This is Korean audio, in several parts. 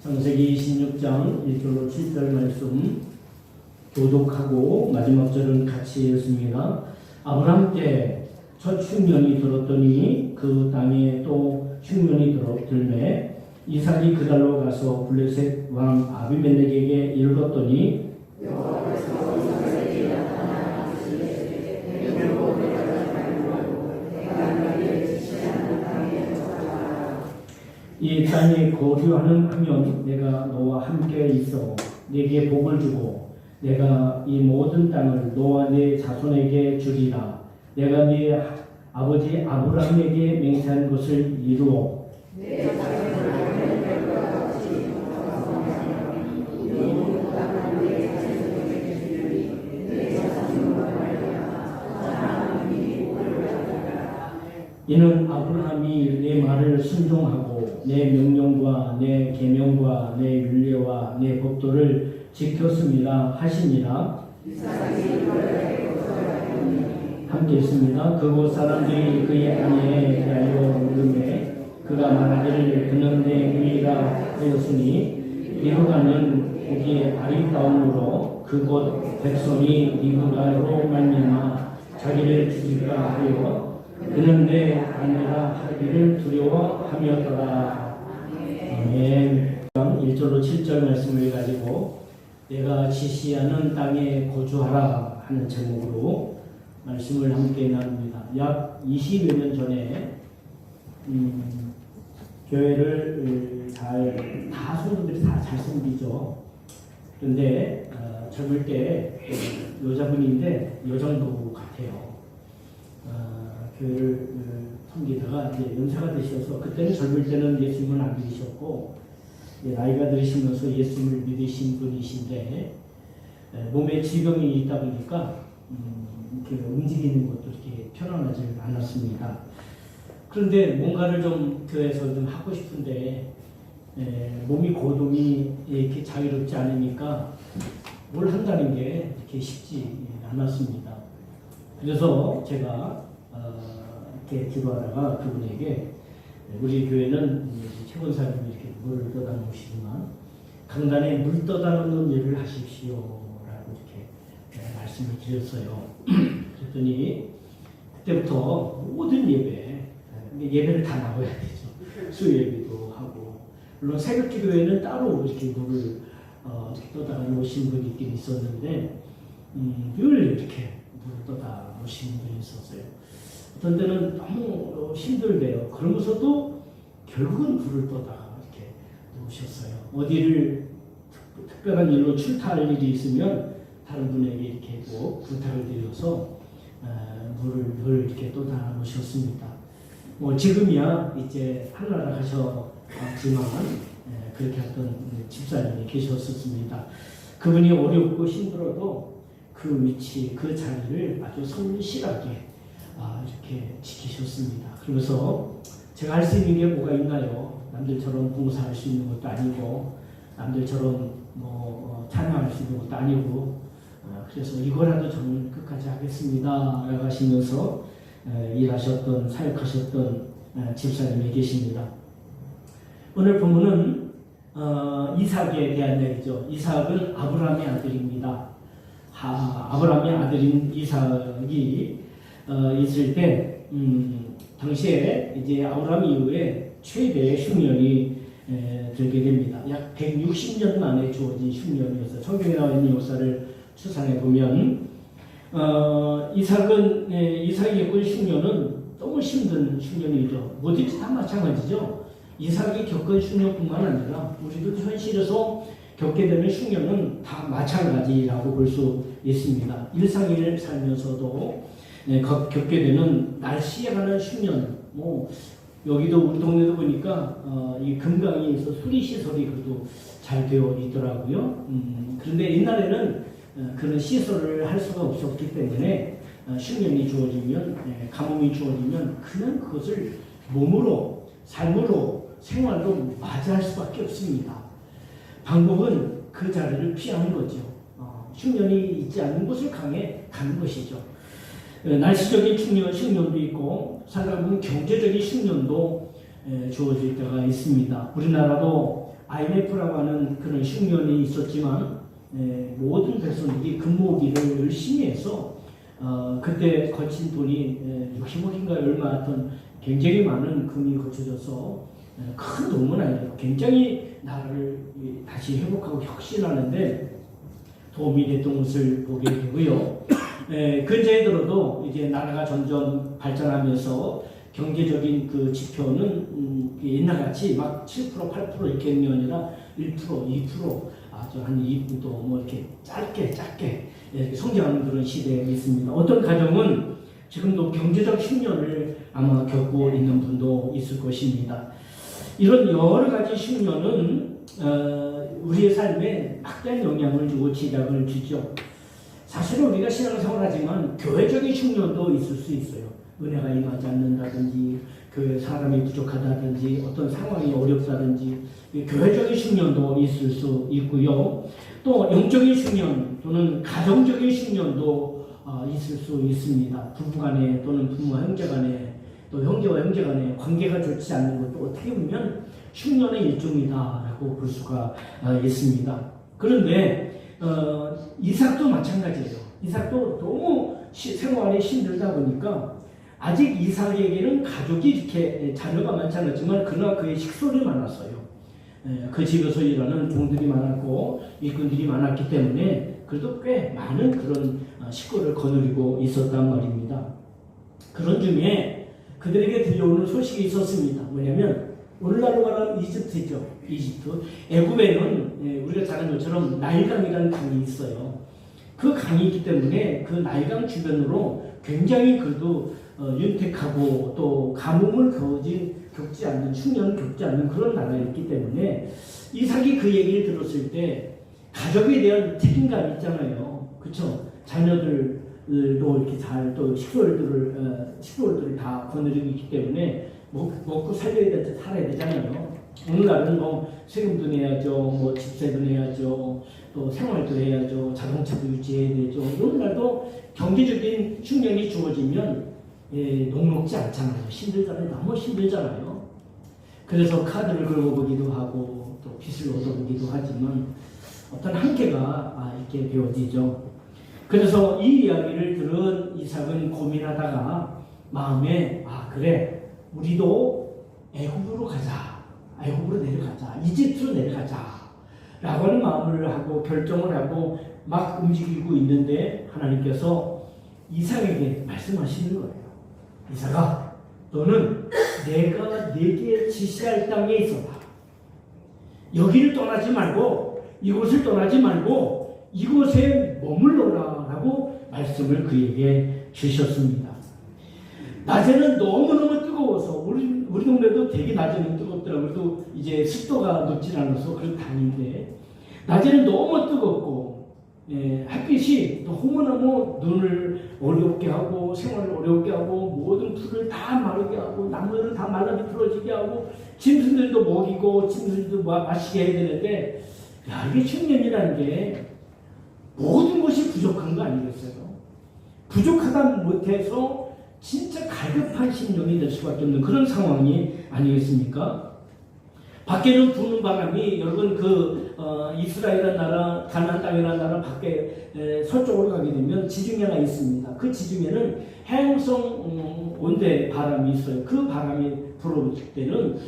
창세기 26장 1절로 7절 말씀 교독하고 마지막 절은 같이 읽습니다. 아브라함 때 첫 흉년이 들었더니 그 땅에 또 흉년이 들매 이삭이 그달로 가서 블레셋 왕 아비멜렉에게 이르렀더니 이 땅에 거류하면 내가 너와 함께 있어 네게 복을 주고 내가 이 모든 땅을 너와 네 자손에게 주리라. 내가 네 아버지 아브라함에게 맹세한 것을 이루어 이는 아브라함이 내 말을 순종하고 내 명령과 내 계명과 내 율례와 내 법도를 지켰습니다 하시니라. 함께 있습니다. 그곳 사람들이 그의 아내에 대하여 물음에 그가 말하기를 그는 내 누이라 하였으니 리브가는 보기에 아리따움으로 그곳 백성이 리브가로 말미암아 자기를 죽일까 하여 그는 내 아내라 하기를 두려워하였더라. 아멘. 1절로 7절 말씀을 가지고 내가 지시하는 땅에 거주하라 하는 제목으로 말씀을 함께 나눕니다. 약 20여 년 전에 교회를 다 성도들이 다 잘생기죠. 그런데 젊을 때 여자분인데 여장부 같아요. 교회를 섬기다가 이제 연세가 되셔서 그때는 젊을 때는 예수님을 안 믿으셨고 나이가 들으시면서 예수님을 믿으신 분이신데 몸에 질병이 있다 보니까 이렇게 움직이는 것도 이렇게 편안하지 않았습니다. 그런데 뭔가를 좀 교회에서 좀 하고 싶은데 몸이 고동이 이렇게 자유롭지 않으니까 뭘 한다는 게 이렇게 쉽지 않았습니다. 그래서 제가 이렇게 기도하다가 그분에게 우리 교회는 최원사님이 이렇게 물을 떠다 놓으시지만 강단에 물 떠다 놓는 일을 하십시오라고 이렇게 말씀을 드렸어요. 그랬더니 그때부터 모든 예배를 다 나와야 되죠. 수요예배도 하고 물론 새벽 기도회는 따로 이렇게 물을 떠다 놓으신 분이 있긴 있었는데 늘 이렇게 물을 떠다 놓으시는 분이 있었어요. 어떤 때는 너무 힘들대요. 그러면서도 결국은 불을 떠다가 이렇게 놓으셨어요. 어디를 특별한 일로 출타할 일이 있으면 다른 분에게 이렇게 꼭 부탁을 드려서 물을 이렇게 떠다 놓으셨습니다. 지금이야 이제 하늘나라 가셨지만 그렇게 했던 집사님이 계셨었습니다. 그분이 어렵고 힘들어도 그 위치, 그 자리를 아주 성실하게 이렇게 지키셨습니다. 그러면서 제가 할 수 있는 게 뭐가 있나요? 남들처럼 봉사할 수 있는 것도 아니고 남들처럼 찬양할 수 있는 것도 아니고 그래서 이거라도 저는 끝까지 하겠습니다 라고 하시면서 일하셨던 사역하셨던 집사님이 계십니다. 오늘 본문은 이삭에 대한 얘기죠. 이삭은 아브라함의 아들입니다. 아브라함의 아들인 이삭이 있을 때 당시에 이제 아브라함 이후에 최대의 흉년이 들게 됩니다. 약 160년 만에 주어진 흉년이었어요. 성경에 나와 있는 역사를 추산해 보면 이삭이 겪은 흉년은 너무 힘든 흉년이죠. 뭐든지 다 마찬가지죠. 이삭이 겪은 흉년뿐만 아니라 우리도 현실에서 겪게 되는 흉년은 다 마찬가지라고 볼 수 있습니다. 일상을 살면서도 겪게 되는 날씨에 관한 흉년, 여기도 우리 동네도 보니까 이 금강이 있어 수리시설이 그래도 잘 되어 있더라고요. 그런데 옛날에는 그런 시설을 할 수가 없었기 때문에 흉년이 주어지면, 가뭄이 주어지면 그냥 그것을 몸으로, 삶으로, 생활로 맞이할 수밖에 없습니다. 방법은 그 자리를 피하는 거죠. 흉년이 있지 않는 곳을 가는 것이죠. 날씨적인 흉년도 있고 살다 보면 경제적인 흉년도 주어질 때가 있습니다. 우리나라도 IMF라고 하는 그런 흉년이 있었지만 모든 백성들이 근무기를 열심히 해서 그때 거친 돈이 60억인가 얼마 하여튼 굉장히 많은 금이 거쳐져서 큰 돈은 아니에요. 굉장히 나라를 다시 회복하고 혁신하는데 도움이 됐던 것을 보게 되고요. 근자에 들어도 이제 나라가 점점 발전하면서 경제적인 그 지표는 옛날같이 막 7%, 8% 이렇게 있는 게 아니라 1%, 2%, 아주 한 2%도 뭐 이렇게 짧게 이렇게 성장하는 그런 시대에 있습니다. 어떤 가정은 지금도 경제적 흉년을 아마 겪고 있는 분도 있을 것입니다. 이런 여러 가지 흉년은 우리의 삶에 막대한 영향을 주고 지장을 주죠. 사실은 우리가 신앙생활하지만 교회적인 흉년도 있을 수 있어요. 은혜가 임하지 않는다든지 교회 사람이 부족하다든지 어떤 상황이 어렵다든지 교회적인 흉년도 있을 수 있고요. 또 영적인 흉년 또는 가정적인 흉년도 있을 수 있습니다. 부부간에 또는 부모와 형제간에 또 형제와 형제간에 관계가 좋지 않는 것도 어떻게 보면 흉년의 일종이다라고 볼 수가 있습니다. 그런데 이삭도 마찬가지예요. 이삭도 너무 생활이 힘들다 보니까 아직 이삭에게는 가족이 이렇게 자녀가 많지 않았지만 그러나 그의 식솔이 많았어요. 그 집에서 일하는 종들이 많았고 일꾼들이 많았기 때문에 그래도 꽤 많은 그런 식구를 거느리고 있었단 말입니다. 그런 중에 그들에게 들려오는 소식이 있었습니다. 뭐냐면 오늘날로 말하면 이집트죠. 이집트. 애굽에는 우리가 잘 아는 것처럼 나일강이라는 강이 있어요. 그 강이 있기 때문에 그 나일강 주변으로 굉장히 그래도 윤택하고 또 가뭄을 겪지 않는, 흉년을 겪지 않는 그런 나라였기 때문에 이삭이 그 얘기를 들었을 때 가족에 대한 책임감이 있잖아요. 그렇죠? 자녀들도 이렇게 잘 또 식구들을 다 거느리고 있기 때문에 먹고 살아야 되잖아요. 오늘날은 뭐 세금도 내야죠, 뭐 집세도 내야죠, 또 생활도 해야죠, 자동차도 유지해야 되죠. 오늘날도 경제적인 흉년이 주어지면 녹록지 않잖아요. 힘들잖아요. 너무 힘들잖아요. 그래서 카드를 긁어보기도 하고 또 빚을 얻어보기도 하지만 어떤 한계가 이렇게 되어지죠. 그래서 이 이야기를 들은 이삭은 고민하다가 마음에 그래 우리도 애굽으로 가자. 애굽으로 내려가자. 이집트로 내려가자. 라고 하는 마음을 하고 결정을 하고 막 움직이고 있는데 하나님께서 이삭에게 말씀하시는 거예요. 이삭아, 너는 내가 네게 지시할 땅에 있어라. 여기를 떠나지 말고 이곳을 떠나지 말고 이곳에 머물러라 라고 말씀을 그에게 주셨습니다. 낮에는 너무너무 뜨거워서 우리 동네도 되게 낮에는 뜨겁더라고요. 그래도 이제 습도가 높진 않아서 그런 당인데 낮에는 너무 뜨겁고 햇빛이 너무너무 눈을 어렵게 하고 생활을 어렵게 하고 모든 풀을 다 마르게 하고 나무를 다 말라 비틀어지게 하고 짐승들도 먹이고 짐승들도 마시게 해야 되는데 이게 흉년이라는 게 모든 것이 부족한 거 아니겠어요? 부족하다 못해서 진짜 갈급한 심령이 될 수밖에 없는 그런 상황이 아니겠습니까? 밖에는 부는 바람이 여러분 이스라엘이라는 나라, 가나안 땅이라는 나라 밖에 서쪽으로 가게 되면 지중해가 있습니다. 그 지중해는 해양성 온대 바람이 있어요. 그 바람이 불어올 때는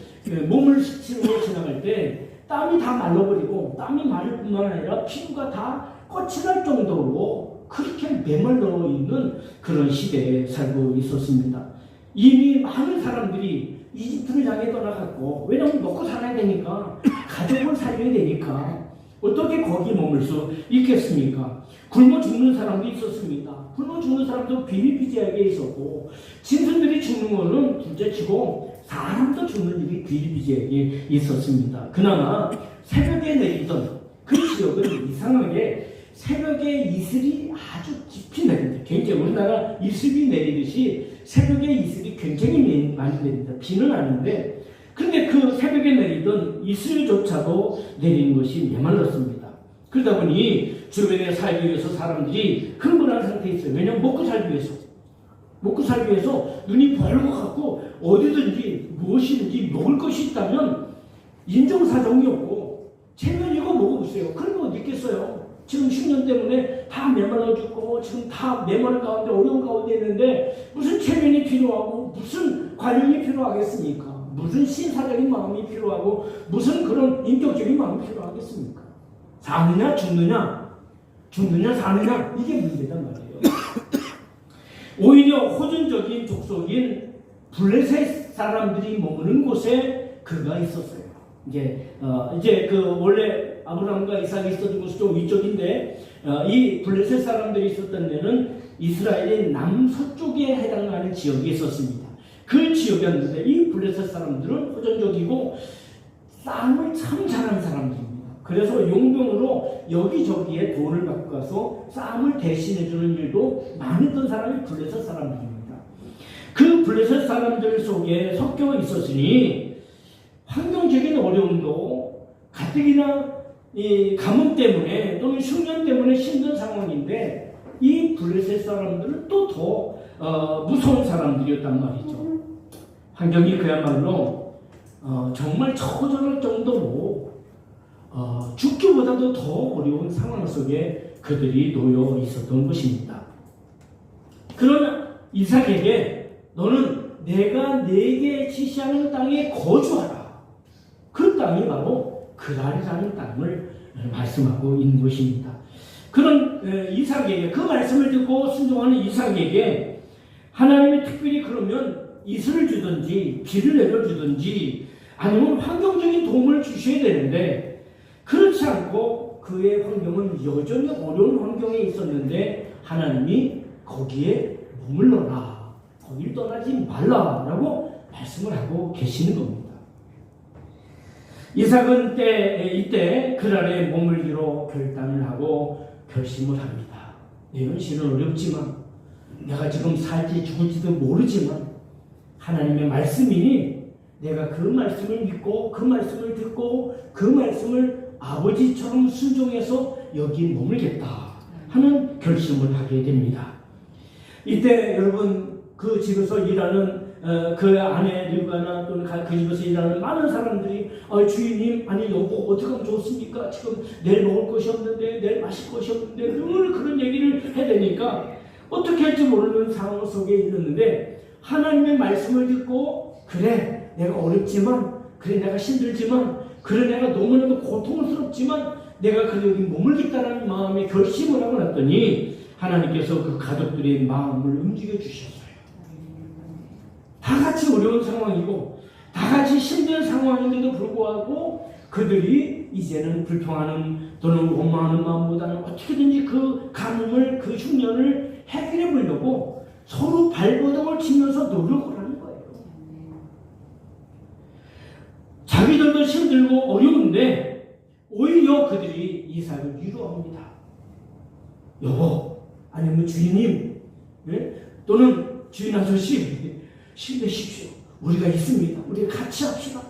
몸을 스치고 지나갈 때 땀이 다 말라버리고 땀이 마를 뿐만 아니라 피부가 다 꽃이 날 정도로 그렇게 메말라 있는 그런 시대에 살고 있었습니다. 이미 많은 사람들이 이집트를 향해 떠나갔고 왜냐하면 먹고 살아야 되니까 가족을 살려야 되니까 어떻게 거기 머물 수 있겠습니까? 굶어 죽는 사람도 있었습니다. 굶어 죽는 사람도 비일비재하게 있었고 짐승들이 죽는 거는 둘째치고 사람도 죽는 일이 비일비재하게 있었습니다. 그나마 새벽에 내리던 그 지역은 이상하게 새벽에 이슬이 아주 깊이 내립니다. 굉장히 우리나라 이슬이 내리듯이 새벽에 이슬이 굉장히 많이 내립니다. 비는 아닌데 그런데 그 새벽에 내리던 이슬조차도 내리는 것이 메말랐습니다. 그러다 보니 주변에 살기 위해서 사람들이 흥분한 상태에 있어요. 왜냐하면 먹고 살기 위해서 눈이 벌고 갖고 어디든지 무엇이든지 먹을 것이 있다면 인정사정이 없고 보세요. 그런 거 어디 있겠어요? 지금 흉년 때문에 다 메말라 죽고 지금 다 메말 가운데 어려운 가운데 있는데 무슨 체면이 필요하고 무슨 관용이 필요하겠습니까? 무슨 신사적인 마음이 필요하고 무슨 그런 인격적인 마음이 필요하겠습니까? 사느냐 죽느냐 죽느냐 사느냐 이게 문제단 말이에요. 오히려 호전적인 족속인 블레셋 사람들이 머무는 곳에 그가 있었어요. 이제 그 원래 아브라함과 이삭이 있었던 곳은 좀 위쪽인데 이 블레셋 사람들이 있었던 데는 이스라엘의 남서쪽에 해당하는 지역이 있었습니다. 그 지역이었는데 이 블레셋 사람들은 호전적이고 싸움을 참 잘하는 사람들입니다. 그래서 용병으로 여기저기에 돈을 갖고 가서 싸움을 대신해주는 일도 많았던 사람이 블레셋 사람들입니다. 그 블레셋 사람들 속에 섞여 있었으니 환경적인 어려움도 가뜩이나 이 가뭄 때문에 또는 흉년 때문에 힘든 상황인데 이 블레셋 사람들은 또 더 무서운 사람들이었단 말이죠. 환경이 그야말로 정말 처절할 정도로 죽기보다도 더 어려운 상황 속에 그들이 놓여 있었던 것입니다. 그러나 이삭에게 너는 내가 네게 지시하는 땅에 거주하라. 그 땅이 바로 그랄이라는 땅을 말씀하고 있는 것입니다. 그런 이삭에게 그 말씀을 듣고 순종하는 이삭에게 하나님이 특별히 그러면 이슬을 주든지 비를 내려주든지 아니면 환경적인 도움을 주셔야 되는데 그렇지 않고 그의 환경은 여전히 어려운 환경에 있었는데 하나님이 거기에 머물러라. 거기를 떠나지 말라라고 말씀을 하고 계시는 겁니다. 이삭은 이때 그랄에 머물기로 결단을 하고 결심을 합니다. 내 현실은 어렵지만 내가 지금 살지 죽을지도 모르지만 하나님의 말씀이니 내가 그 말씀을 믿고 그 말씀을 듣고 그 말씀을 아버지처럼 순종해서 여기 머물겠다 하는 결심을 하게 됩니다. 이때 여러분 그 집에서 일하는 그 아내 르브가나 또는 그 집에서 일하는 많은 사람들이 주인님 아니 여보 어떻게 하면 좋습니까? 지금 내일 먹을 것이 없는데 내일 마실 것이 없는데 늘 그런 얘기를 해야 되니까 어떻게 할지 모르는 상황 속에 있었는데 하나님의 말씀을 듣고 그래 내가 어렵지만 그래 내가 힘들지만 그래 내가 너무나도 고통스럽지만 내가 그래 여기 머물겠다는 마음에 결심을 하고 났더니 하나님께서 그 가족들의 마음을 움직여 주셨어요. 다 같이 어려운 상황이고 다 같이 힘든 상황인데도 불구하고 그들이 이제는 불평하는 또는 원망하는 마음보다는 어떻게든지 그 가뭄을 그 흉년을 해결해 보려고 서로 발버둥을 치면서 노력을 하는 거예요. 자기들도 힘들고 어려운데 오히려 그들이 이삭을 위로합니다. 여보 아니면 주인님 또는 주인 아저씨 힘내십시오. 우리가 있습니다. 우리 같이 합시다.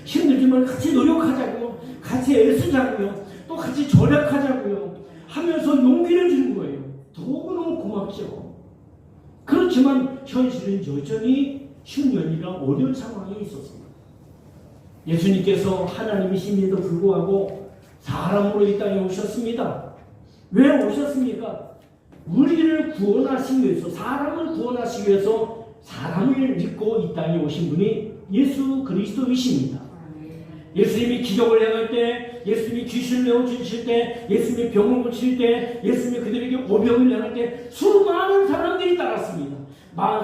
힘들지만 같이 노력하자고요. 같이 애쓰자고요. 또 같이 절약하자고요. 하면서 용기를 주는 거예요. 너무너무 고맙죠. 그렇지만 현실은 여전히 흉년이라 어려운 상황에 있었습니다. 예수님께서 하나님이심에도 불구하고 사람으로 이 땅에 오셨습니다. 왜 오셨습니까? 우리를 구원하시기 위해서 사람을 구원하시기 위해서 사람을 믿고 이 땅에 오신 분이 예수 그리스도이십니다. 예수님이 기적을 행할 때, 예수님이 귀신을 내어주실 때, 예수님이 병을 고칠 때, 예수님이 그들에게 오병을 행할 때 수많은 사람들이 따랐습니다.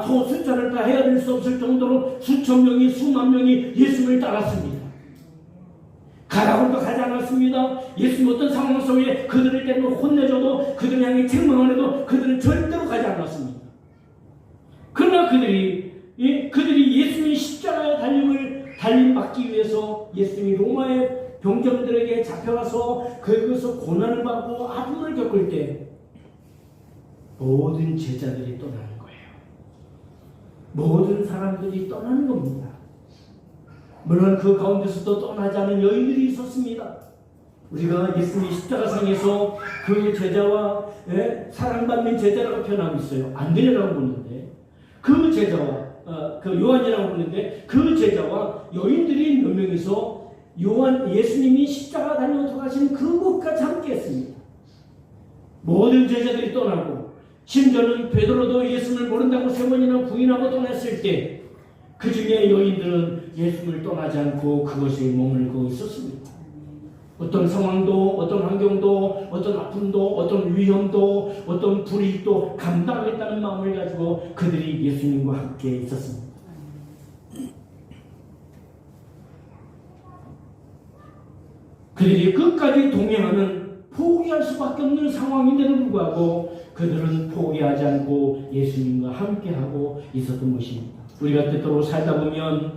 숫자를 다 헤아릴 수 없을 정도로 수천 명이 수만 명이 예수님을 따랐습니다. 가라고도 가지 않았습니다. 예수님 어떤 상황 속에 그들을 때문에 혼내줘도 그들 향해 책망을 해도 그들은 절대로 가지 않았습니다. 그러나 그들이 예수님이 십자가의 달림 받기 위해서 예수님이 로마의 병정들에게 잡혀가서 거기서 고난을 받고 아픔을 겪을 때 모든 제자들이 떠나는 거예요. 모든 사람들이 떠나는 겁니다. 물론 그 가운데서도 떠나지 않은 여인들이 있었습니다. 우리가 예수님이 십자가상에서 그 제자와 사랑받는 제자라고 표현하고 있어요. 안드레라고 부르는데 그 제자와 그 요한이라고 부르는데 그 제자와 여인들이 몇 명이서 예수님이 십자가 달려 돌아가신 그곳까지 함께 했습니다. 모든 제자들이 떠나고 심지어는 베드로도 예수를 모른다고 3번이나 부인하고 떠났을 때 그 중에 여인들은 예수를 떠나지 않고 그것에 머물고 있었습니다. 어떤 상황도, 어떤 환경도, 어떤 아픔도, 어떤 위험도, 어떤 불이익도 감당하겠다는 마음을 가지고 그들이 예수님과 함께 있었습니다. 그들이 끝까지 동행하는 포기할 수밖에 없는 상황인데도 불구하고 그들은 포기하지 않고 예수님과 함께하고 있었던 것입니다. 우리가 때때로 살다 보면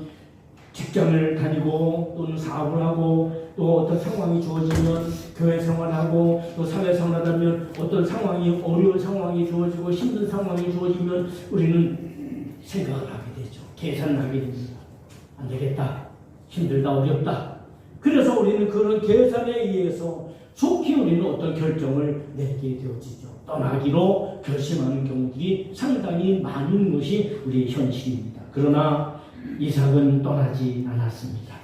직장을 다니고 또는 사업을 하고 또 어떤 상황이 주어지면 교회 생활하고 또 사회 생활하면 어떤 상황이 어려운 상황이 주어지고 힘든 상황이 주어지면 우리는 생각을 하게 되죠. 계산을 하게 됩니다. 안 되겠다. 힘들다. 어렵다. 그래서 우리는 그런 계산에 의해서 속히 우리는 어떤 결정을 내게 되어지죠. 떠나기로 결심하는 경우들이 상당히 많은 것이 우리의 현실입니다. 그러나 이삭은 떠나지 않았습니다.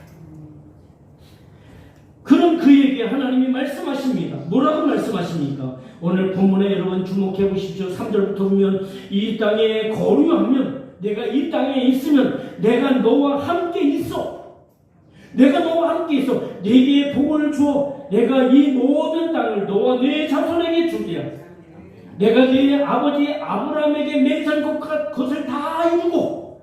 그럼 그에게 하나님이 말씀하십니다. 뭐라고 말씀하십니까? 오늘 본문에 여러분 주목해 보십시오. 3절부터 보면 이 땅에 거류하면 내가 이 땅에 있으면 내가 너와 함께 있어. 내가 너와 함께 있어. 네게 복을 주어 내가 이 모든 땅을 너와 네 자손에게 주리라. 내가 네 아버지 아브라함에게 맹세한 것을 다 이루고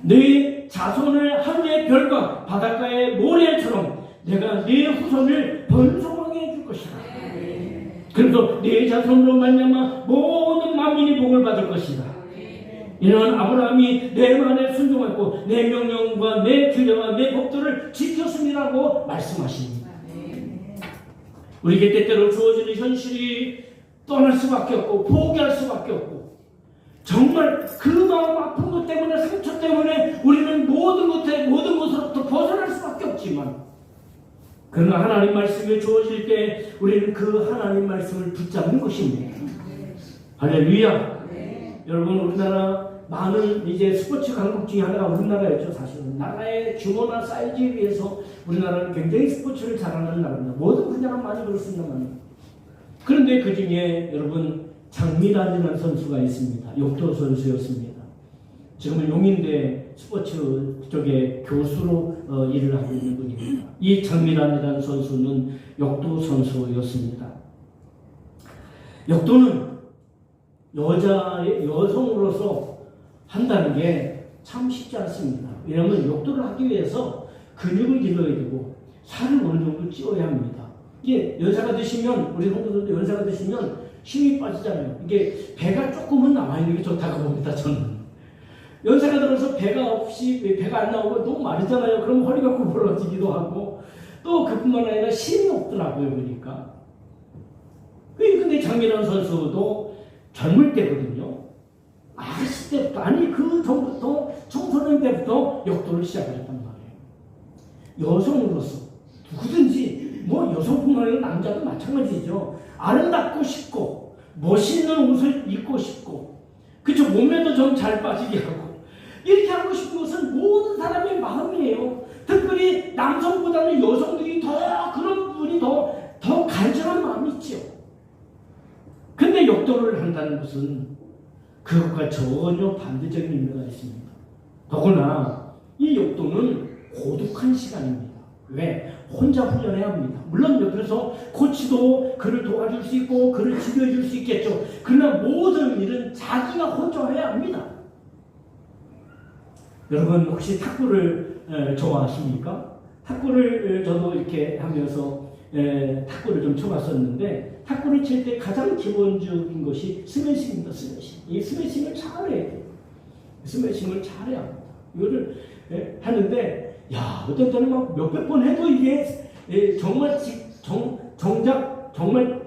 네 자손을 하늘의 별과 바닷가의 모래처럼 내가 네 후손을 번성하게 해줄 것이다. 그래서 네 자손으로 말미암아 모든 만민이 복을 받을 것이다. 이는 아브라함이 내 말에 순종했고 내 명령과 내 규례와 내 법도를 지켰음이라고 말씀하십니다. 우리에게 때때로 주어지는 현실이 떠날 수밖에 없고 포기할 수밖에 없고 정말 그 마음 아픈 것 때문에 상처 때문에 우리는 모든 것으로부터 벗어날 수밖에 없지만 그러나 하나님 말씀이 주어질 때 우리는 그 하나님 말씀을 붙잡는 것입니다. 할렐루야. 여러분 우리나라 많은 이제 스포츠 강국 중에 하나가 우리나라였죠. 사실은 나라의 규모나 사이즈에 비해서 우리나라는 굉장히 스포츠를 잘하는 나라입니다. 모든 분야가 많이 그렇습니다만 그런데 그 중에 여러분 장미란이라는 선수가 있습니다. 역도 선수였습니다. 지금은 용인대 스포츠 쪽에 교수로 일을 하고 있는 분입니다. 이 장미란이라는 선수는 역도 선수였습니다. 역도는 여성으로서 한다는 게 참 쉽지 않습니다. 왜냐하면 역도를 하기 위해서 근육을 길러야 되고 살을 어느 정도 찌워야 합니다. 이게 연세가 드시면 우리 성도들도 연세가 드시면 힘이 빠지잖아요. 이게 배가 조금은 남아 있는 게 좋다고 봅니다. 저는 연세가 들어서 배가 안 나오고 너무 마르잖아요. 그럼 허리가 구부러지기도 하고 또 그뿐만 아니라 힘이 없더라고요. 보니까. 근데 장미란 선수도 젊을 때거든요. 아실 때부터 아니 그 전부터 청소년 때부터 역도를 시작했단 말이에요. 여성으로서 누구든지 뭐 여성뿐만 아니라 남자도 마찬가지죠. 아름답고 싶고 멋있는 옷을 입고 싶고 그쵸 몸매도 좀 잘 빠지게 하고 이렇게 하고 싶은 것은 모든 사람의 마음이에요. 특별히 남성보다는 여성들이 더 그런 부분이 더 간절한 마음이 있죠. 근데 역도를 한다는 것은 그것과 전혀 반대적인 의미가 있습니다. 더구나 이 역도는 고독한 시간입니다. 왜? 혼자 훈련해야 합니다. 물론 옆에서 코치도 그를 도와줄 수 있고 그를 지도해줄 수 있겠죠. 그러나 모든 일은 자기가 혼자 해야 합니다. 여러분 혹시 탁구를 좋아하십니까? 탁구를 저도 이렇게 하면서 탁구를 좀 쳐봤었는데 탁구를 칠 때 가장 기본적인 것이 스매싱입니다. 스매싱. 이 스매싱을 잘해야 돼요. 스매싱을 잘해야 합니다. 이거를 하는데 어떤 때는 막 몇백 번 해도 이게 정말 정작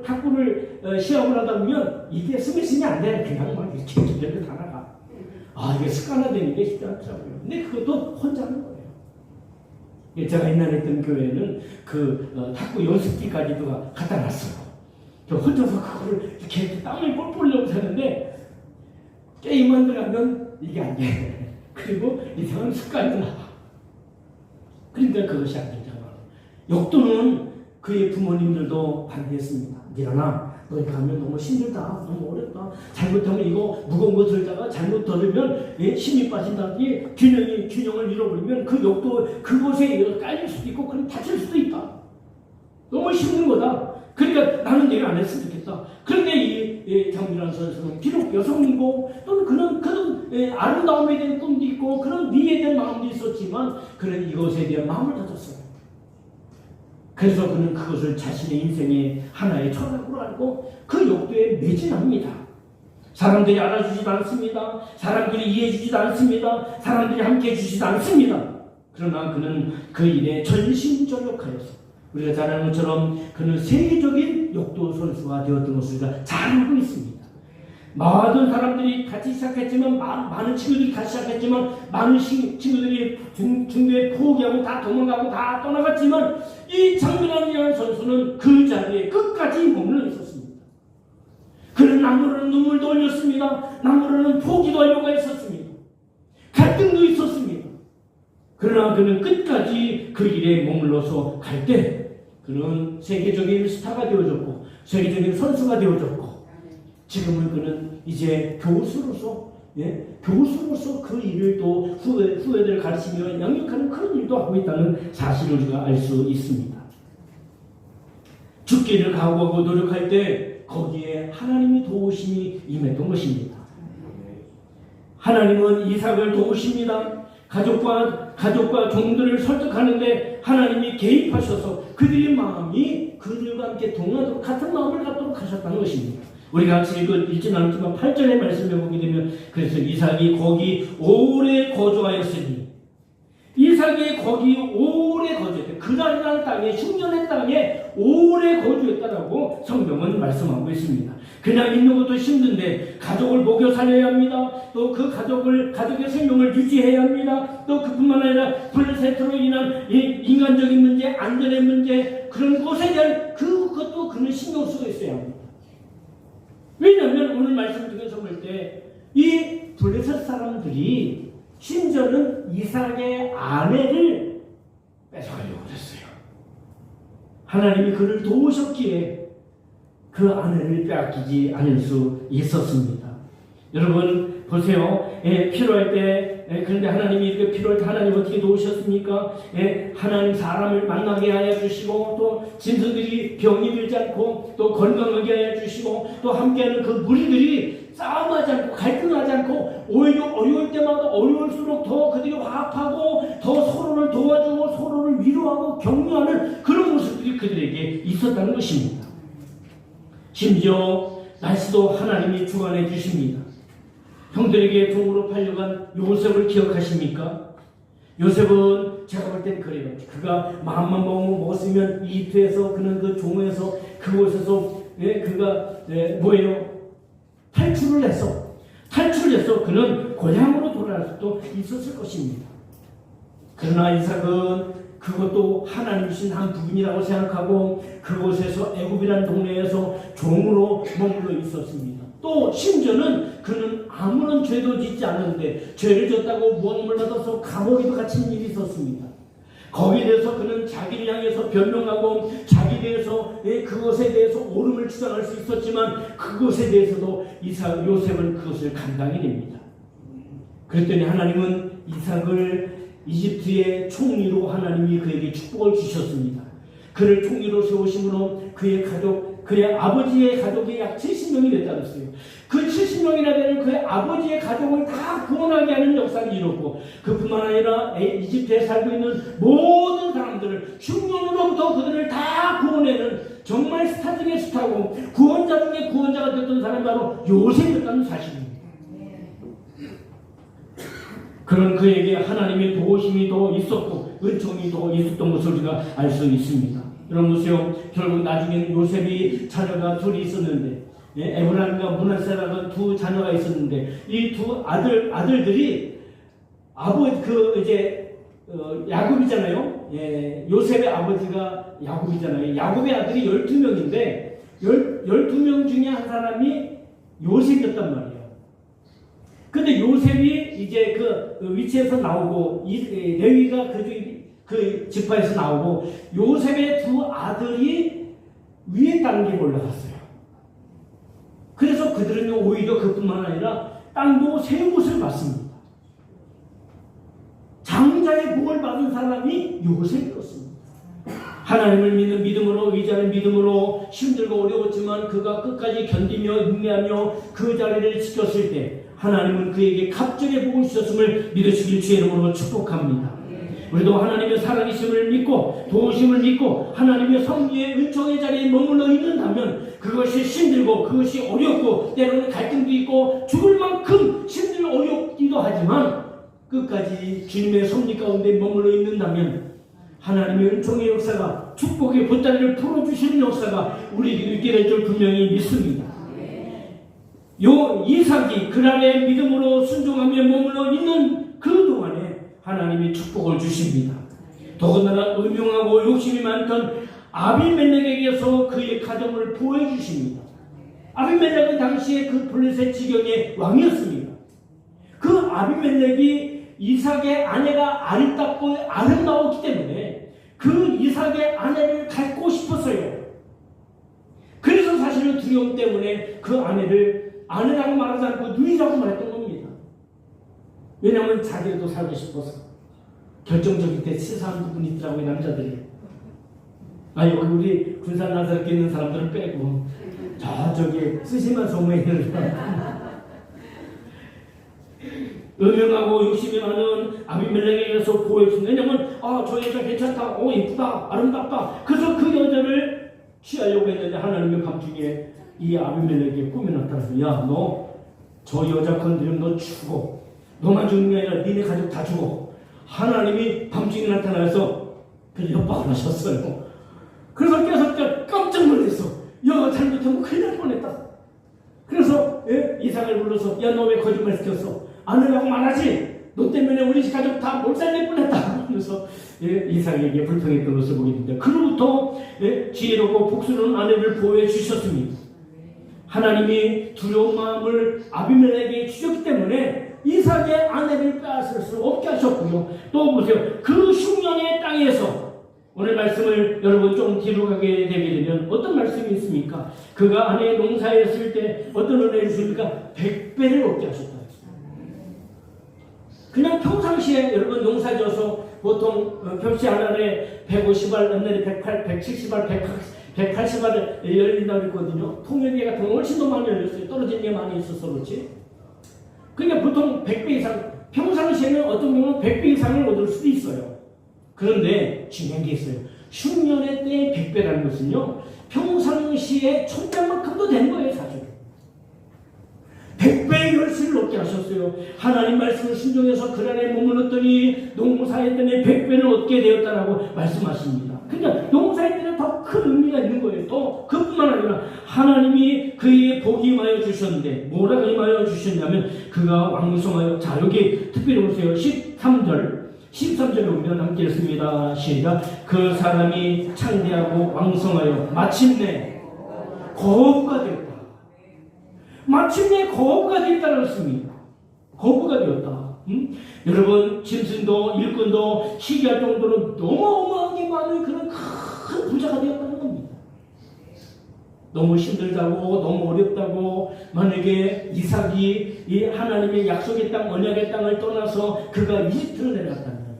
탁구를 시험을 하다 보면 이게 스매싱이 안 돼. 그냥 막 이렇게 저렇게 달아가. 이게 습관화되는 게 쉽지 않더라고요. 근데 그것도 혼자 하는 거예요. 제가 옛날에 있던 교회는 탁구 연습기까지도 갖다 놨어요. 저 혼자서 그거를 이렇게 땀을 뻘뻘 흘려서 하는데 게임만 들어가면 이게 안 돼. 그리고 이상한 습관도 나와. 그러니까 그것이 안 되잖아. 역도는 그의 부모님들도 반대했습니다. 미란아, 너 이거 하면 너무 힘들다, 너무 어렵다. 잘못하면 이거 무거운 거 들다가 잘못 들으면 힘이 빠진다든지 균형을 잃어버리면 그 역도 그곳에 깔릴 수도 있고 그럼 다칠 수도 있다. 너무 힘든 거다. 그러니까 나는 내가 안 했으면 좋겠다. 그런데 이 장미란 선수는 비록 여성이고 또는 그런 아름다움에 대한 꿈도 있고 그런 미에 대한 마음도 있었지만 그는 이것에 대한 마음을 가졌어요. 그래서 그는 그것을 자신의 인생의 하나의 철학으로 알고 그 욕도에 매진합니다. 사람들이 알아주지도 않습니다. 사람들이 이해해주지도 않습니다. 사람들이 함께해 주지도 않습니다. 그러나 그는 그 일에 전심전력하여서 우리가 잘 아는 것처럼 그는 세계적인 역도 선수가 되었던 것을 우리가 잘 알고 있습니다. 많은 사람들이 같이 시작했지만 많은 친구들이 같이 시작했지만 많은 친구들이 중도에 포기하고 다 도망가고 다 떠나갔지만 이 장미란이라는 선수는 그 자리에 끝까지 머물러 있었습니다. 그는 남으로는 눈물도 흘렸습니다. 남으로는 포기도 하려고 했었습니다. 갈등도 있었습니다. 그러나 그는 끝까지 그 일에 머물러서 갈 때 그는 세계적인 스타가 되어졌고 세계적인 선수가 되어졌고 지금은 그는 이제 교수로서 그 일을 또 후배들을 가르치며 양육하는 그런 일도 하고 있다는 사실을 우리가 알 수 있습니다. 죽기를 각오하고 노력할 때 거기에 하나님이 도우심이 임했던 것입니다. 하나님은 이삭을 도우십니다. 가족과 종들을 설득하는데 하나님이 개입하셔서 그들의 마음이 그들과 함께 동하도록 같은 마음을 갖도록 하셨다는 것입니다. 우리가 같이 읽진 않지만 8절의 말씀을 보게 되면 그래서 이삭이 거기 오래 거주하였으니 이삭이 거기 오래 거주했다. 그날이라는 땅에 흉년의 땅에 오래 거주했다라고 성경은 말씀하고 있습니다. 그냥 있는 것도 힘든데 가족을 먹여 살려야 합니다. 또 그 가족의 생명을 유지해야 합니다. 또 그뿐만 아니라 블레셋으로 인한 인간적인 문제, 안전의 문제 그런 것에 대한 그것도 그는 신경 쓰고 있어야 합니다. 왜냐하면 오늘 말씀 중에서 볼 때 이 블레셋 사람들이 심지어는 이삭의 아내를 뺏어가려고 했어요. 하나님이 그를 도우셨기에 그 아내를 빼앗기지 않을 수 있었습니다. 여러분 보세요. 필요할 때 그런데 하나님이 이렇게 필요할 때 하나님 어떻게 도우셨습니까? 하나님 사람을 만나게 하여 주시고 또 짐승들이 병이 들지 않고 또 건강하게 하여 주시고 또 함께하는 그 무리들이 싸움하지 않고 갈등하지 않고 오히려 어려울 때마다 어려울수록 더 그들이 화합하고 더 서로를 도와주고 서로를 위로하고 격려하는 그런 모습들이 그들에게 있었다는 것입니다. 심지어 날씨도 하나님이 주관해 주십니다. 형들에게 종으로 팔려간 요셉을 기억하십니까? 요셉은 제가 볼 땐 그래요. 그가 마음만 먹었으면 이집트에서 그는 그 종에서 그곳에서 그가 탈출을 해서 그는 고향으로 돌아갈 수도 있었을 것입니다. 그러나 이삭은 그것도 하나님 주신 한 부분이라고 생각하고 그곳에서 애굽이라는 동네에서 종으로 머물러 있었습니다. 또 심지어는 그는 아무런 죄도 짓지 않는데 죄를 졌다고 무언을 받아서 감옥에도 갇힌 일이 있었습니다. 거기에 대해서 그는 자기를 향해서 변명하고 자기에 대해서 그것에 대해서 옳음을 주장할 수 있었지만 그것에 대해서도 요셉은 그것을 감당해 냅니다. 그랬더니 하나님은 이삭을 이집트의 총리로 하나님이 그에게 축복을 주셨습니다. 그를 총리로 세우심으로 그의 아버지의 가족이 약 70명이 됐다 그랬어요. 그 70명이나 되는 그의 아버지의 가족을 다 구원하게 하는 역사를 이뤘고 그뿐만 아니라 이집트에 살고 있는 모든 사람들을 흉년으로부터 그들을 다 구원해는 정말 스타 중에 스타고 구원자 중에 구원자가 됐던 사람이 바로 요셉이었다는 사실입니다. 그런 그에게 하나님의 도우심이 더 있었고 은총이 더 있었던 것을 우리가 알 수 있습니다. 여러분 보세요. 결국 나중에는 요셉이 자녀가 둘이 있었는데 에브라임과 므낫세라는 두 자녀가 있었는데 이 두 아들들이 야곱이잖아요. 요셉의 아버지가 야곱이잖아요. 야곱의 아들이 12명인데 12명 중에 한 사람이 요셉이었단 말이에요. 근데 요셉이 이제 그 위치에서 나오고 레위가 그 지파에서 나오고 요셉의 두 아들이 위에 단계에 올라갔어요. 그래서 그들은 오히려 그뿐만 아니라 땅도 세 곳을 받습니다. 장자의 복을 받은 사람이 요셉이었습니다. 하나님을 믿는 믿음으로, 의지하는 믿음으로 힘들고 어려웠지만 그가 끝까지 견디며 인내하며 그 자리를 지켰을 때 하나님은 그에게 갑절의 복을 주셨음을 믿으시길 주의 이름으로 축복합니다. 우리도 하나님의 살아계심을 믿고 도우심을 믿고 하나님의 섭리의 은총의 자리에 머물러 있는다면 그것이 힘들고 그것이 어렵고 때로는 갈등도 있고 죽을 만큼 힘들고 어렵기도 하지만 끝까지 주님의 섭리 가운데 머물러 있는다면 하나님의 은총의 역사가 축복의 보따리를 풀어주시는 역사가 우리에게도 있게 될 줄 분명히 믿습니다. 요 이삭이 그날의 믿음으로 순종하며 머물러 있는 그 동안에 하나님이 축복을 주십니다. 더군다나 음흉하고 욕심이 많던 아비멜렉에게서 그의 가정을 보호해 주십니다. 아비멜렉은 당시에 그 블레셋 지경의 왕이었습니다. 그 아비멜렉이 이삭의 아내가 아름다웠기 때문에 그 이삭의 아내를 갖고 싶었어요. 그래서 사실은 두려움 때문에 그 아내를 아내라고 말하지 않고 누이라고 말했던 겁니다. 왜냐하면 자기도 살고 싶어서. 결정적일 때 치사한 부분이 있더라고요, 남자들이. 여기 우리 군산 나사롭게 있는 사람들을 빼고 저기 쓰시만 소매를 음흉하고 욕심이 많은 아비멜렉에게서 보여줍니다. 왜냐하면 저 여자 괜찮다, 이쁘다, 아름답다. 그래서 그 여자를 취하려고 했는데 하나님의 밤중에 이 아비멜렉에게 꿈에 나타나서 야, 너 저 여자 건드리면 너 죽어. 너만 죽는 게 아니라 니네 가족 다 죽어. 하나님이 밤중에 나타나서 그 협박을 하셨어요. 그래서 깨서 깜짝 놀랐어. 야, 잘못하면 큰일 날 뻔했다. 그래서 이삭을 불러서 야, 너 왜 거짓말 시켰어? 아내라고 말하지. 너 때문에 우리 가족 다 몰살낼 뻔했다. 그래서 이삭에게 불평했던 것을 보게 됩니다. 그로부터 지혜롭고 복스러운 아내를 보호해 주셨습니다. 하나님이 두려운 마음을 아비멜렉에게 주셨기 때문에 이삭의 아내를 빼앗을 수 없게 하셨고요. 또 보세요. 그 흉년의 땅에서 오늘 말씀을 여러분 좀 뒤로 가게 되게 되면 어떤 말씀이 있습니까? 그가 아내의 농사했을 때 어떤 은혜를 주십니까? 100배를 얻게 하셨다. 그냥 평상시에 여러분 농사 져서 보통 벽시 하나에 150알, 옛날에 170알, 180알을 열린다고 했거든요. 통일계 같은 건 훨씬 더 많이 열렸어요. 떨어진 게 많이 있어서 그렇지. 그러니까 보통 100배 이상, 평상시에는 어떤 경우는 100배 이상을 얻을 수도 있어요. 그런데 중요한 게 있어요. 흉년의 때의 100배라는 것은요, 평상시에 1000배만큼도 되는 거예요, 사실. 100배의 열심을 얻게 하셨어요. 하나님 말씀을 순종해서 그 안에 머물렀더니 농사했더니 100배를 얻게 되었다라고 말씀하십니다. 그러니까 농사했더니 더 큰 의미가 있는 거예요. 또 그뿐만 아니라 하나님이 그에게 복이 임하여 주셨는데 뭐라고 임하여 주셨냐면 그가 왕성하여, 자 여기 특별히 보세요. 13절에 보면 함께 읽습니다. 시작. 그 사람이 창대하고 왕성하여 마침내 거부가 되었다. 마침내 거부가 되었다고 했습니다. 거부가 되었다. 여러분, 짐승도 일꾼도 시기할 정도로 너무 어마어마하게 많은 그런 큰 부자가 되었다는 겁니다. 너무 힘들다고, 너무 어렵다고, 만약에 이삭이 이 하나님의 약속의 땅, 언약의 땅을 떠나서 그가 이집트로 내려갔다면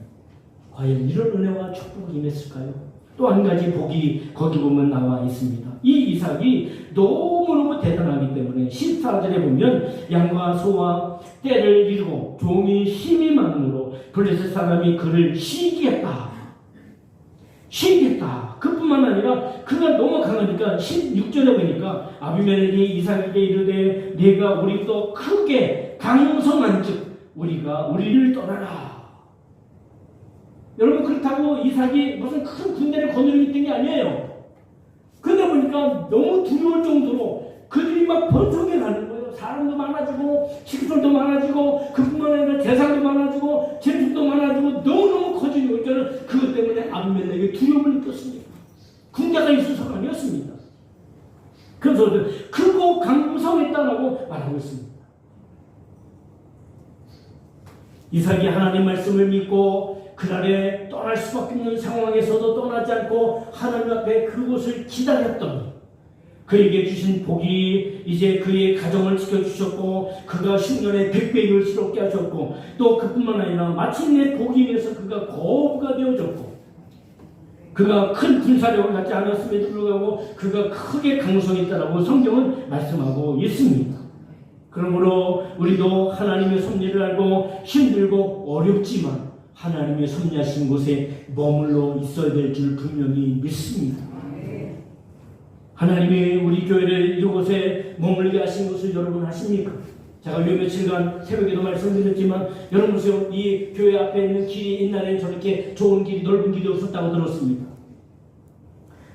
과연 이런 은혜와 축복이 임했을까요? 또 한 가지 복이 거기 보면 나와 있습니다. 이 이삭이 너무너무 대단하기 때문에 14절에 보면 양과 소와 떼를 이루고 종이 힘이 많으므로 블레셋 사람이 그를 시기했다. 그뿐만 아니라 그가 너무 강하니까 16절에 보니까 아비멜렉이 이삭에게 이르되 네가 우리도 크게 강성한즉 우리가 우리를 떠나라. 여러분, 그렇다고 이삭이 무슨 큰 군대를 거느리고 있던 게 아니에요. 그러다 보니까 너무 두려울 정도로 그들이 막 번성해 가는 거예요. 사람도 많아지고 식솔도 많아지고 그뿐만 아니라 재산도 많아지고 재산도 많아지고 너무너무 커지는 거니까 그것 때문에 아비멜렉이 두려움을 느꼈습니다. 군대가 있어서가 아니었습니다. 그래서 크고 강성했다라고 말하고 있습니다. 이삭이 하나님 말씀을 믿고 그날에 떠날 수밖에 없는 상황에서도 떠나지 않고 하나님 앞에 그곳을 기다렸더니 그에게 주신 복이 이제 그의 가정을 지켜주셨고 그가 10년에 100배를 새롭게 하셨고 또 그뿐만 아니라 마침내 복이 임해서 그가 거부가 되어졌고 그가 큰 군사력을 갖지 않았음에도 불구하고 그가 크게 강성했다라고 성경은 말씀하고 있습니다. 그러므로 우리도 하나님의 섭리를 알고 힘들고 어렵지만 하나님의 섭리하신 곳에 머물러 있어야 될 줄 분명히 믿습니다. 하나님이 우리 교회를 이곳에 머물게 하신 것을 여러분 아십니까? 제가 요 며칠간 새벽에도 말씀드렸지만 여러분 보세요. 이 교회 앞에 있는 길이 옛날에는 저렇게 좋은 길이 넓은 길이 없었다고 들었습니다.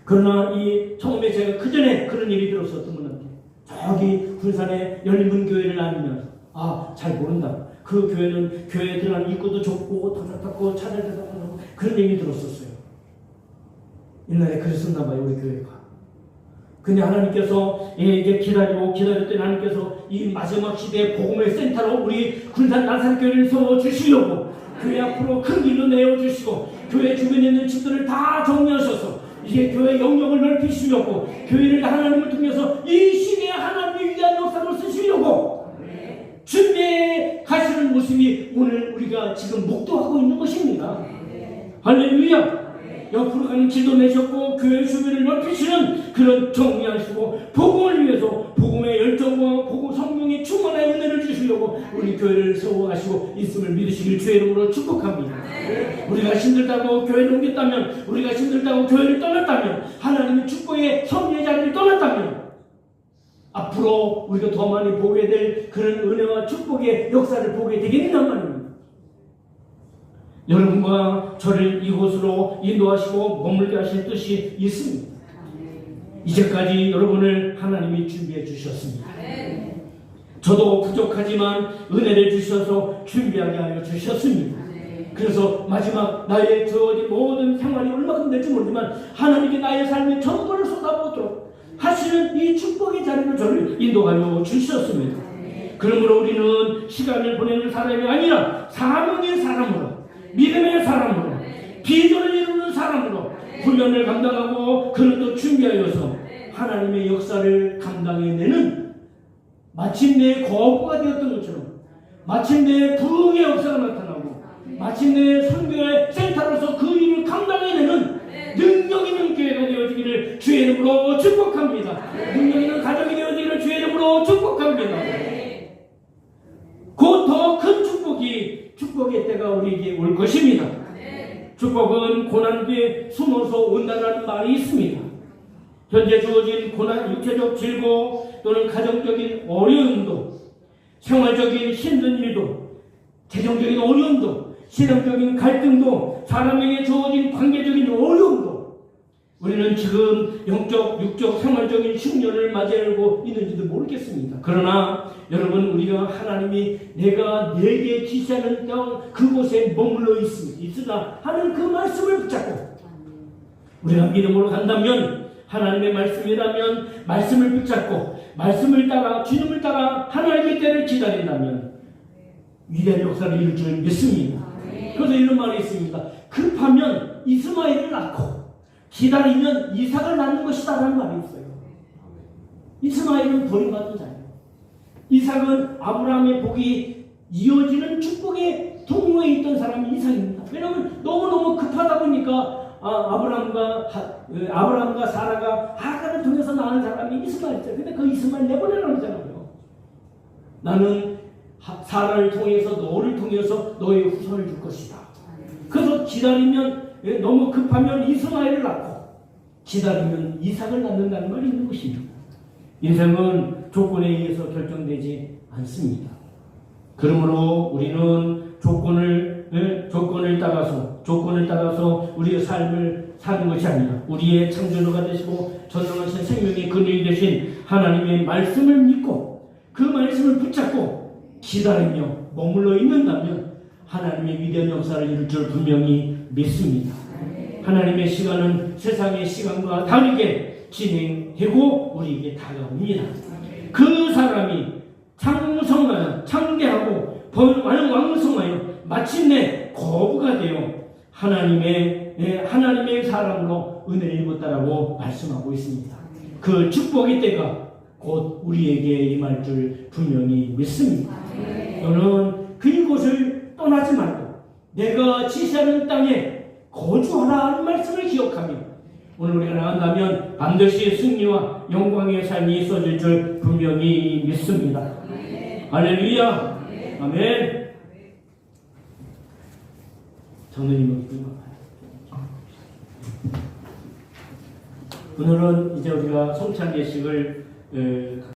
그러나 이 처음에 제가 그전에 그런 일이 들었었던 분한테 저기 군산에 열린문 교회를 다니면서 잘 모른다. 그 교회는 교회에 들어가는 입구도 좁고 도적받고 차를 대답하고 그런 얘기 들었었어요. 옛날에 그랬었나 봐요 우리 교회가. 근데 하나님께서 이제 기다렸더니 하나님께서 이 마지막 시대의 복음의 센터로 우리 군산 나사렛교회를 세워주시려고 교회 앞으로 큰 길로 내어주시고 교회 주변에 있는 집들을 다 정리하셔서 이제 교회 영역을 넓히시려고 교회를 하나님을 통해서 이 시대에 하나님의 위대한 역사로 쓰시려고 준비해 가시는 모습이 오늘 우리가 지금 목도하고 있는 것입니다. 할렐루야. 옆으로 가는 길도 내셨고 교회 주변을 넓히시는 그런 정리하시고 복음을 위해서 복음의 열정과 복음 성령의 충만한 은혜를 주시려고 우리 교회를 세워가시고 있음을 믿으시길 주의 이름으로 축복합니다. 우리가 힘들다고 교회를 옮겼다면 우리가 힘들다고 교회를 떠났다면 하나님의 축복의 섭리의 자리를 떠났다면 앞으로 우리가 더 많이 보게 될 그런 은혜와 축복의 역사를 보게 되겠단 말입니다. 여러분과 저를 이곳으로 인도하시고 머물게 하실 뜻이 있습니다. 이제까지 여러분을 하나님이 준비해 주셨습니다. 저도 부족하지만 은혜를 주셔서 준비하게 하여 주셨습니다. 그래서 마지막 나의 주어진 모든 생활이 얼마큼 될지 모르지만 하나님께 나의 삶의 전부를 쏟아부도록 하시는 이 축복의 자리로 저를 인도하여 주셨습니다. 그러므로 우리는 시간을 보내는 사람이 아니라 사명의 사람으로 믿음의 사람으로 비전을 이루는 사람으로 훈련을 감당하고 그는 또 준비하여서 하나님의 역사를 감당해내는 마침내 거부가 되었던 것처럼 마침내 부흥의 역사가 나타나고 마침내 선교의 센터로서 그 일을 감당해내는 능력 있는 교회가 되어지기를 주의 이름으로 축복합니다. 능력 있는 가정이 되어지기를 주의 이름으로 축복합니다. 곧 더 큰 축복의 때가 우리에게 올 것입니다. 축복은 고난 뒤에 숨어서 온다는 말이 있습니다. 현재 주어진 고난, 육체적 질고 또는 가정적인 어려움도 생활적인 힘든 일도 재정적인 어려움도 신앙적인 갈등도 사람에게 주어진 관계적인 어려움도 우리는 지금 영적, 육적, 생활적인 흉년을 맞이하고 있는지도 모르겠습니다. 그러나 여러분 우리가 하나님이 내게 지시하는 그곳에 머물러 있으나 하는 그 말씀을 붙잡고 우리가 믿음으로 간다면 하나님의 말씀이라면 말씀을 붙잡고 말씀을 따라 주님을 따라 하나님의 때를 기다린다면 위대한 역사를 이룰 줄 믿습니다. 그래서 이런 말이 있습니다. 급하면 이스마엘을 낳고 기다리면 이삭을 낳는 것이다 라는 말이 있어요. 이스마엘은 버림받은 자예요. 이삭은 아브라함의 복이 이어지는 축복의 통로에 있던 사람이 이삭입니다. 왜냐하면 너무너무 급하다 보니까 아브라함과 사라가 하갈을 통해서 낳은 사람이 이스마엘이죠. 근데 그 이스마엘 내보내라고 하잖아요. 나는 사라를 통해서 너를 통해서 너의 후손을 줄 것이다. 그래서 기다리면 너무 급하면 이스마엘을 낳고 기다리면 이삭을 낳는다는 말이 있는 것입니다. 인생은 조건에 의해서 결정되지 않습니다. 그러므로 우리는 조건을 따라서 우리의 삶을 사는 것이 아니라 우리의 창조주가 되시고 전능하신 생명의 근원이 되신 하나님의 말씀을 믿고 그 말씀을 붙잡고 기다리며 머물러 있는다면 하나님의 위대한 역사를 이룰 줄 분명히 믿습니다. 하나님의 시간은 세상의 시간과 다르게 진행되고 우리에게 다가옵니다. 그 사람이 창대하고 왕성하여 마침내 거부가 되어 하나님의 사람으로 은혜를 입었다라고 말씀하고 있습니다. 그 축복의 때가 곧 우리에게 임할 줄 분명히 믿습니다. 너는 그곳을 떠나지 말고 내가 지시하는 땅에 거주하라 하는 말씀을 기억하며 오늘 우리가 나간다면 반드시 승리와 영광의 삶이 있어질 줄 분명히 믿습니다. 할렐루야. 아멘. 장로님 오늘은 이제 우리가 성찬 예식을